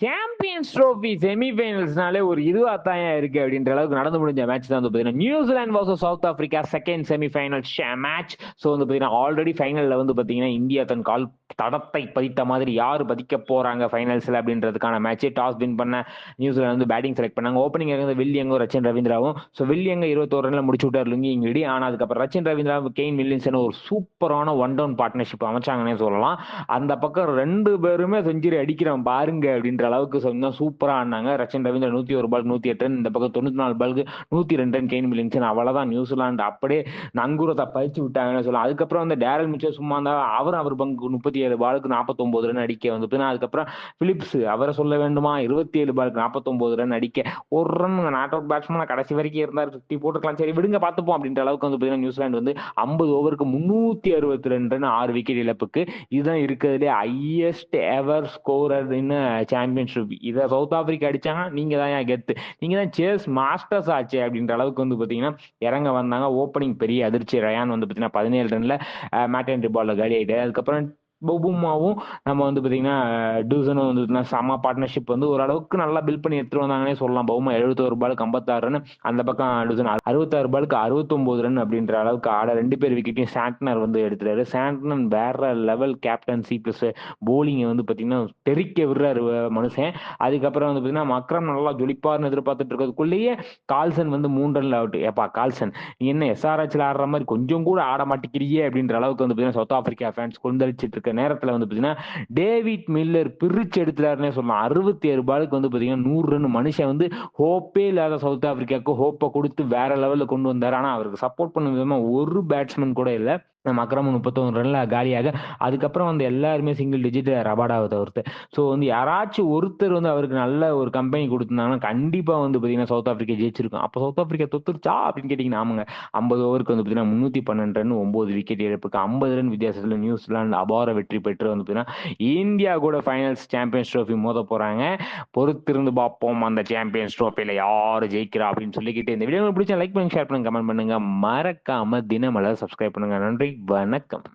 Champions trophy செமிஃபைனல்ஸ்னாலே ஒரு இதுவாத்தான் இருக்கு அப்படின்ற அளவுக்கு நடந்து முடிஞ்ச மேட்ச் தான் வந்து பார்த்தீங்கன்னா New Zealand versus south Africa second semi-final match. So வந்து பார்த்தீங்கன்னா ஆல்ரெடி ஃபைனலில் வந்து பார்த்தீங்கன்னா இந்தியா தன் கால் தடத்தை பதித்த மாதிரி யார் பதிக்க போறாங்க ஃபைனல்ஸில் அப்படின்றதுக்கான மேட்ச். டாஸ் வின் பண்ண நியூசிலாந்து வந்து பேட்டிங் செலக்ட் பண்ணாங்க. ஓப்பனிங் இருந்து வில்லியங்கும் ரச்சின் ரவீந்திராவும். ஸோ வில்லியங்க 21 ரன்ல முடிச்சு விட்டார் லுங்கி இங்கிடி. ஆனால் அதுக்கப்புறம் ரச்சின் ரவீந்திரா கெயின் வில்லியன்சன் ஒரு சூப்பரான ஒன் டவுன் பார்ட்னர்ஷிப் அமைச்சாங்கன்னே சொல்லலாம். அந்த பக்கம் ரெண்டு பேருமே செஞ்சுரி அடிக்கிறோம் பாருங்க அப்படின்ற அளவுக்கு சொன்னா சூப்பரா ஆடினாங்க. ரச்சின் ரவீந்திரா 101 பால் 108 ரன், இந்த பக்கம் 94 பாலுக்கு 102 ரன் கெயின் வில்லியன்சன். அவ்வளவுதான் நியூசிலாந்து அப்படியே நங்கூரத்தை பறிச்சு விட்டாங்கன்னு சொல்லலாம். அதுக்கப்புறம் வந்து டேரல் மிச்சல் சும்மா இருந்தா அவர் பங்கு 37 பாலுக்கு 49 ரன் அடிக்க வந்து அதுக்கப்புறம் பிலிப்ஸ் அவரை சொல்ல வேண்டுமா, 27 பாலுக்கு 49 ரன் அடிக்க ஒரு ரன் நாட் அவுட் பேட்ஸ்மேன் கடைசி வரைக்கும் இருந்தார். 50 போட்டுக்கலாம், சரி விடுங்க பார்த்துப்போம் அப்படின்ற அளவுக்கு வந்து நியூசிலாந்து வந்து 50 ஓவருக்கு 362 ரன் 6 விக்கெட் இழப்புக்கு. இதுதான் இருக்கிறதுலே ஹையஸ்ட் எவர் ஸ்கோரர் இன் சாம்பியன்ஷிப். இதை சவுத் ஆப்பிரிக்கா அடிச்சாங்க, நீங்க தான் ஏன் கெத்து, நீங்க தான் சேஸ் மாஸ்டர்ஸ் ஆச்சு அப்படின்ற அளவுக்கு வந்து பாத்தீங்கன்னா இறங்க வந்தாங்க. ஓப்பனிங் பெரிய அதிர்ச்சி. ரயான் வந்து பாத்தீங்கன்னா 17 ரன்ல மேட் அண்ட் பால்ல காலி ஆயிட்டு. அதுக்கப்புறம் புமாவும் நம்ம வந்து பாத்தீங்கன்னா டூசனும் வந்து சம பார்ட்னர்ஷிப் வந்து ஓரளவுக்கு நல்லா பில்ட் பண்ணி எடுத்துட்டு வந்தாங்கன்னே சொல்லலாம். பவுமா 71 பாலுக்கு 56 ரன், அந்த பக்கம் டூசன் 66 பாலுக்கு 69 ரன் அப்படின்ற அளவுக்கு ஆட 2 பேர் விக்கெட்டையும் சாண்ட்னர் வந்து எடுத்துறாரு. சாண்ட்னர் வேற லெவல் கேப்டன்சி பிளஸ் போலிங் வந்து பாத்தீங்கன்னா தெறிக்க விடுறாரு மனுஷன். அதுக்கப்புறம் வந்து பாத்தீங்கன்னா மக்ரம் நல்லா ஜொலிப்பார்னு எதிர்பார்த்துட்டு இருக்கிறதுக்குள்ளேயே கால்சன் வந்து 3 ரன்ல அவுட். ஏப்பா கால்சன், நீ என்ன எஸ்ஆர்ஹெச்ல ஆடுற மாதிரி கொஞ்சம் கூட ஆட மாட்டேங்கிறியே அப்படின்ற அளவுக்கு வந்து பாத்தீங்கன்னா சவுத் ஆப்பிரிக்கா ஃபேன்ஸ் கொந்தளிச்சிட்டு இருக்க நேரத்துல வந்து பாத்தீங்கன்னா டேவிட் மில்லர் பிரிச்சு எடுத்துட்டாருன்னே சொல்லலாம். 67 பாலுக்கு வந்து பாத்தீங்கன்னா 100 ரன். மனுஷன் வந்து ஹோப்பே இல்லாத சவுத் ஆப்பிரிக்காவுக்கு ஹோப்பை கொடுத்து வேற லெவல்ல கொண்டு வந்தாரு. ஆனா அவருக்கு சப்போர்ட் பண்ண விதமா ஒரு பேட்ஸ்மேன் கூட இல்லை. அக்ரம் 31 ரன்ல காலியாக. அதுக்கப்புறம் வந்து எல்லாருமே சிங்கிள் டிஜிட் ரபாடாவை தவிர்த்து. ஸோ வந்து யாராச்சும் ஒருத்தர் வந்து அவருக்கு நல்ல ஒரு கம்பெனி கொடுத்துருந்தாங்கன்னா கண்டிப்பா வந்து பாத்தீங்கன்னா சவுத் ஆப்பிரிக்கா ஜெயிச்சிருக்கும். அப்போ சவுத் ஆப்பிரிக்கா தொத்துருச்சா அப்படின்னு கேட்டீங்கன்னா ஆமாங்க. 50 ஓவருக்கு வந்து பாத்தீங்கன்னா 312 ரன் 9 விக்கெட் இழப்புக்கு 50 ரன் வித்தியாசத்தில் நியூசிலாந்து அபார வெற்றி பெற்று வந்து பாத்தீங்கன்னா இந்தியா கூட ஃபைனல்ஸ் சாம்பியன்ஸ் ட்ரோஃபி மோத போறாங்க. பொறுத்திருந்து பார்ப்போம் அந்த சாம்பியன்ஸ் ட்ரோஃபியில யாரு ஜெயிக்கிறா அப்படின்னு சொல்லிக்கிட்டு இந்த வீடியோ பிடிச்சா லைக் பண்ணுங்க, ஷேர் பண்ணுங்க, கமெண்ட் பண்ணுங்க, மறக்காம தினமலர் சப்ஸ்கிரைப் பண்ணுங்க. நன்றி, வணக்கம்.